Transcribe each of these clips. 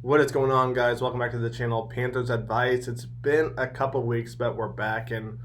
What is going on, guys? Welcome back to the channel, Panthers Advice. It's been a couple weeks, but we're back, and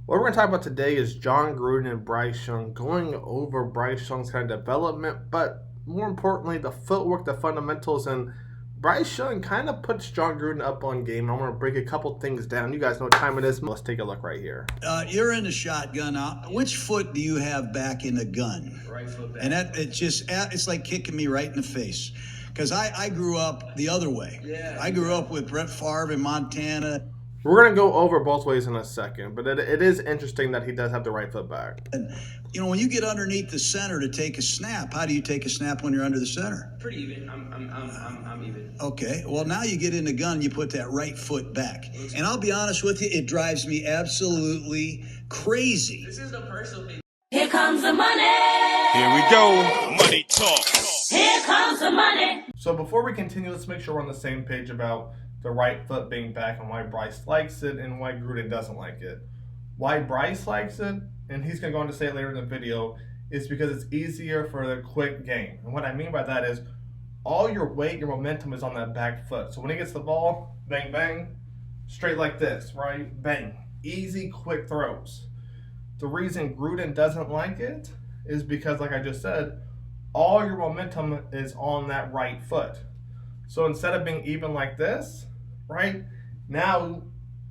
what we're going to talk about today is Jon Gruden and Bryce Young, going over Bryce Young's kind of development, but more importantly, the footwork, the fundamentals, and Bryce Young kind of puts Jon Gruden up on game. I'm going to break a couple things down. You guys know what time it is. Let's take a look right here. You're in the shotgun. Which foot do you have back in the gun? Right foot back. And it's like kicking me right in the face. Because I grew up the other way. Yeah. I grew up with Brett Favre in Montana. We're going to go over both ways in a second, but it is interesting that he does have the right foot back. And, when you get underneath the center to take a snap, how do you take a snap when you're under the center? Pretty even. I'm even. Okay. Well, now you get in the gun, you put that right foot back. And I'll be honest with you, it drives me absolutely crazy. This is a personal thing. Here comes the money. Here we go. Money talk. Here comes the money. So before we continue, let's make sure we're on the same page about the right foot being back and why Bryce likes it and why Gruden doesn't like it. Why Bryce likes it, and he's going to go on to say it later in the video, is because it's easier for the quick game. And what I mean by that is all your weight, your momentum is on that back foot. So when he gets the ball, bang, bang, straight like this, right? Bang. Easy, quick throws. The reason Gruden doesn't like it is because, like I just said, all your momentum is on that right foot. So instead of being even like this, right, now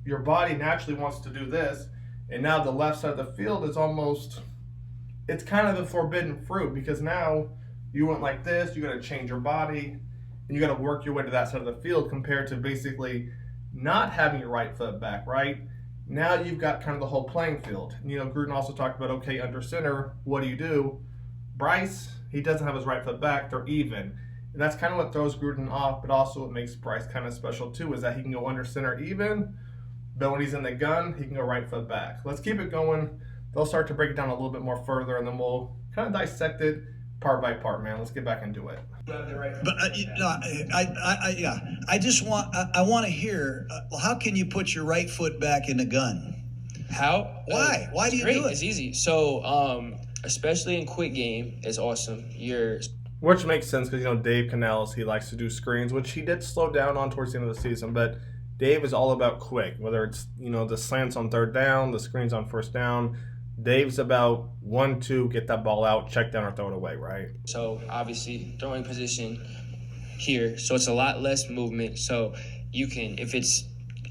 your body naturally wants to do this, and now the left side of the field is almost, it's kind of the forbidden fruit, because now you went like this, you got to change your body, and you got to work your way to that side of the field compared to basically not having your right foot back, right? Now you've got kind of the whole playing field. And, Gruden also talked about, okay, under center, what do? Bryce, he doesn't have his right foot back, they're even. And that's kind of what throws Gruden off, but also what makes Bryce kind of special too, is that he can go under center even, but when he's in the gun, he can go right foot back. Let's keep it going. They'll start to break it down a little bit more further, and then we'll kind of dissect it part by part, man. Let's get back into it. But I just want to hear, how can you put your right foot back in the gun? How? Why? Why do you great. do it? It's easy. So, especially in quick game, it's awesome. Which makes sense because, Dave Canales, he likes to do screens, which he did slow down on towards the end of the season, but Dave is all about quick, whether it's, the slants on third down, the screens on first down. Dave's about 1-2, get that ball out, check down or throw it away, right? So, obviously, throwing position here, so it's a lot less movement. So, you can, if it's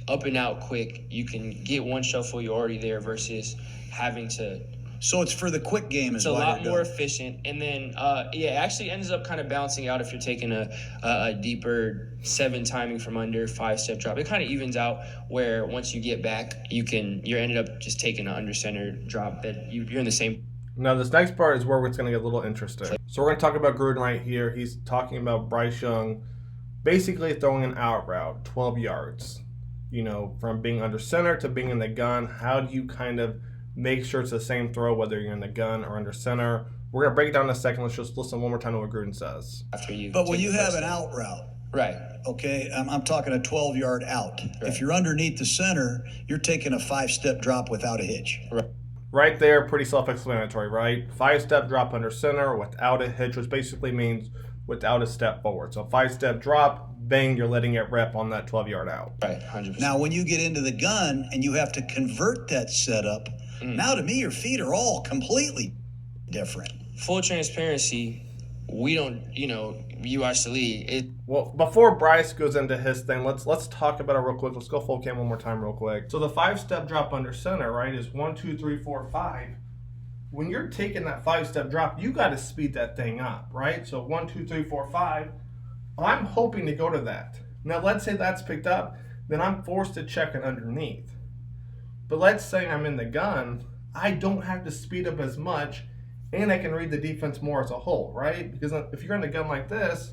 up and out quick, you can get one shuffle, you're already there, versus having to. So it's for the quick game It's is a why lot you're more done. efficient. And then, it actually ends up kind of bouncing out if you're taking a deeper 7 timing from under, 5-step drop. It kind of evens out where once you get back, you're ended up just taking an under center drop that you're in the same. Now, this next part is where it's going to get a little interesting. So we're going to talk about Gruden right here. He's talking about Bryce Young basically throwing an out route, 12 yards. From being under center to being in the gun, how do you kind of make sure it's the same throw whether you're in the gun or under center? We're going to break it down in a second. Let's just listen one more time to what Gruden says. But when you have an out route, right? Okay, I'm talking a 12-yard out. Right. If you're underneath the center, you're taking a 5-step drop without a hitch. Right there, pretty self-explanatory, right? 5-step drop under center without a hitch, which basically means without a step forward. So 5-step drop, bang, you're letting it rep on that 12-yard out. Right, 100%. Now, when you get into the gun and you have to convert that setup, now to me, your feet are all completely different. Full transparency, we don't, you watch the league. Well, before Bryce goes into his thing, let's talk about it real quick. Let's go full cam one more time real quick. So the 5-step drop under center, right, is 1, 2, 3, 4, 5. When you're taking that 5-step drop, you got to speed that thing up, right? So 1, 2, 3, 4, 5. I'm hoping to go to that. Now, let's say that's picked up, then I'm forced to check it underneath. But let's say I'm in the gun, I don't have to speed up as much, and I can read the defense more as a whole, right? Because if you're in the gun like this,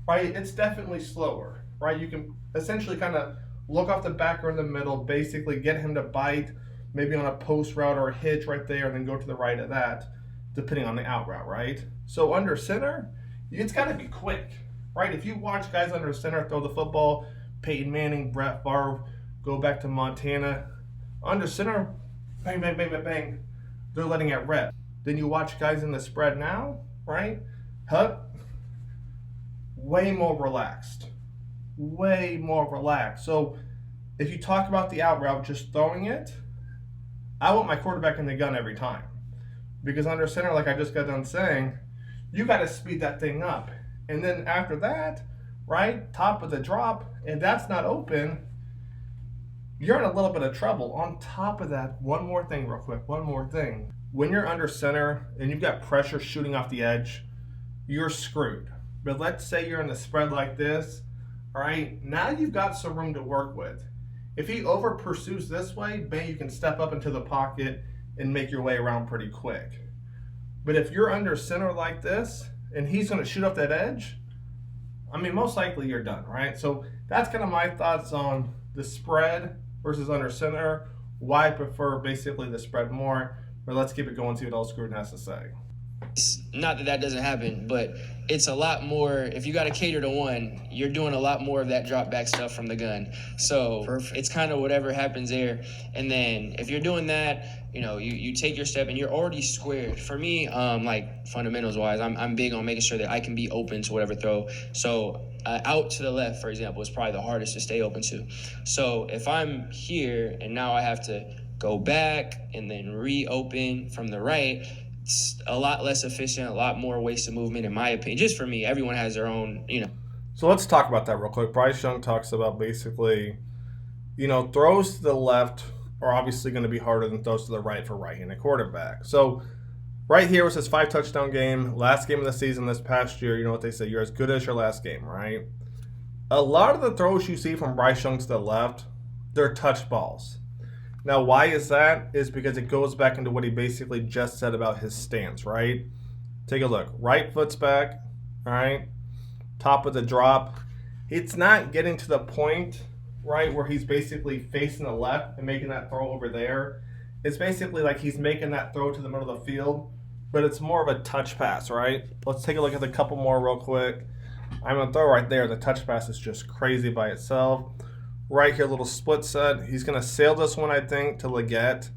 right, it's definitely slower, right? You can essentially kind of look off the back or in the middle, basically get him to bite, maybe on a post route or a hitch right there, and then go to the right of that, depending on the out route, right? So under center, it's got to be quick, right? If you watch guys under center throw the football, Peyton Manning, Brett Favre, go back to Montana, under center, bang, bang, bang, bang, bang, they're letting it rep. Then you watch guys in the spread now, right? Way more relaxed. way more relaxed. So if you talk about the out route, just throwing it, I want my quarterback in the gun every time. Because under center, like I just got done saying, you got to speed that thing up. And then after that, right, top of the drop, and that's not open, you're in a little bit of trouble. On top of that, one more thing real quick, one more thing. When you're under center and you've got pressure shooting off the edge, you're screwed. But let's say you're in the spread like this, all right, now you've got some room to work with. If he over pursues this way, bang, you can step up into the pocket and make your way around pretty quick. But if you're under center like this and he's going to shoot off that edge, I mean, most likely you're done, right? So that's kind of my thoughts on the spread versus under center, why I prefer basically the spread more. But let's keep it going, see what else Gruden has to say. It's not that that doesn't happen, but it's a lot more. If you got to cater to one, you're doing a lot more of that drop back stuff from the gun. So It's kind of whatever happens there. And then if you're doing that, you take your step and you're already squared. For me, like fundamentals wise, I'm big on making sure that I can be open to whatever throw. So out to the left, for example, is probably the hardest to stay open to. So if I'm here and now I have to go back and then reopen from the right, it's a lot less efficient, a lot more wasted movement, in my opinion. Just for me, everyone has their own, So let's talk about that real quick. Bryce Young talks about basically, throws to the left are obviously going to be harder than throws to the right for right-handed quarterback. So right here was his 5-touchdown game, last game of the season this past year. You know what they say, you're as good as your last game, right? A lot of the throws you see from Bryce Young to the left, they're touch balls. Now, why is that? Is because it goes back into what he basically just said about his stance, right? Take a look. Right foot's back, all right? Top of the drop. It's not getting to the point, right, where he's basically facing the left and making that throw over there. It's basically like he's making that throw to the middle of the field, but it's more of a touch pass, right? Let's take a look at a couple more real quick. I'm going to throw right there. The touch pass is just crazy by itself. Right here, little split set. He's going to sail this one, I think, to Leggett.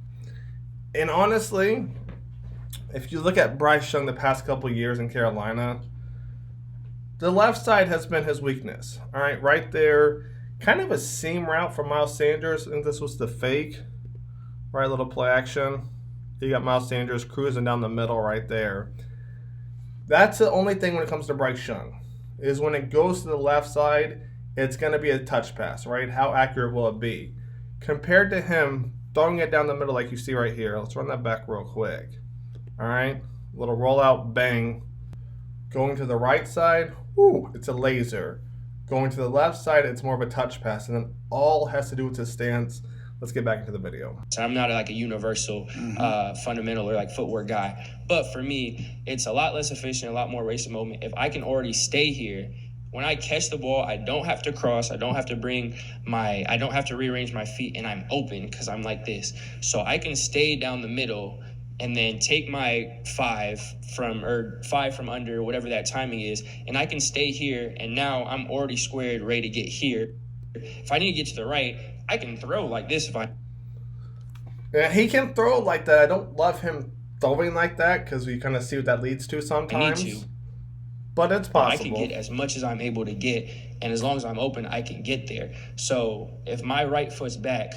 And honestly, if you look at Bryce Young the past couple of years in Carolina, the left side has been his weakness. All right there. Kind of a seam route for Miles Sanders. I think this was the fake. Right, little play action. You got Miles Sanders cruising down the middle right there. That's the only thing when it comes to Bryce Young, is when it goes to the left side, it's going to be a touch pass, right? How accurate will it be? Compared to him throwing it down the middle like you see right here. Let's run that back real quick. All right, little rollout, bang. Going to the right side, it's a laser. Going to the left side, it's more of a touch pass, and then all has to do with his stance. Let's get back into the video. So I'm not like a universal fundamental or like footwork guy. But for me, it's a lot less efficient, a lot more wasted moment. If I can already stay here, when I catch the ball, I don't have to cross. I don't have to rearrange my feet, and I'm open because I'm like this. So I can stay down the middle and then take my 5 from under, whatever that timing is, and I can stay here, and now I'm already squared, ready to get here. If I need to get to the right, I can throw like this Yeah, he can throw like that. I don't love him throwing like that because we kind of see what that leads to sometimes. I need to. But it's possible. I can get as much as I'm able to get, and as long as I'm open, I can get there. So if my right foot's back,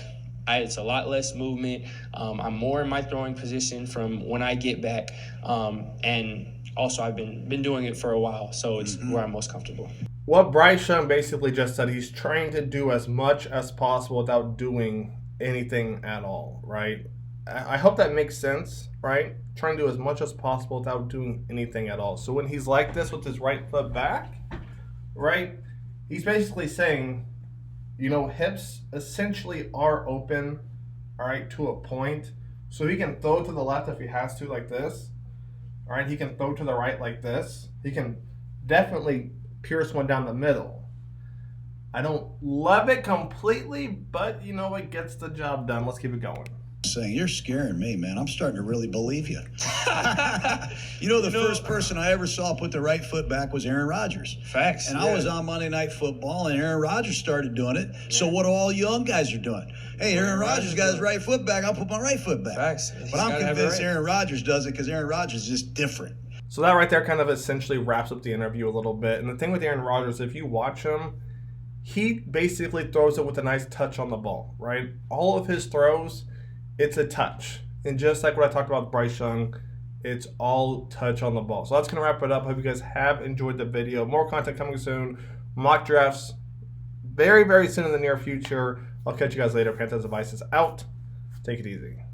it's a lot less movement. I'm more in my throwing position from when I get back. And also I've been doing it for a while, so it's where I'm most comfortable. What Bryce Young basically just said, he's trying to do as much as possible without doing anything at all, right? I hope that makes sense, right? Trying to do as much as possible without doing anything at all. So when he's like this with his right foot back, right, he's basically saying, hips essentially are open, all right, to a point. So he can throw to the left if he has to like this, all right? He can throw to the right like this. He can definitely pierce one down the middle. I don't love it completely, but it gets the job done. Let's keep it going. Saying you're scaring me, man. I'm starting to really believe you. The first person I ever saw put the right foot back was Aaron Rodgers. Facts. And I was on Monday Night Football, and Aaron Rodgers started doing it. Yeah. So what all young guys are doing? Hey, Aaron Rodgers got his right foot back. I'll put my right foot back. Facts. But I'm convinced Aaron Rodgers does it because Aaron Rodgers is just different. So that right there kind of essentially wraps up the interview a little bit. And the thing with Aaron Rodgers, if you watch him, he basically throws it with a nice touch on the ball, right? All of his throws, it's a touch. And just like what I talked about with Bryce Young, it's all touch on the ball. So that's going to wrap it up. Hope you guys have enjoyed the video. More content coming soon. Mock drafts very, very soon in the near future. I'll catch you guys later. Panthers Devices out. Take it easy.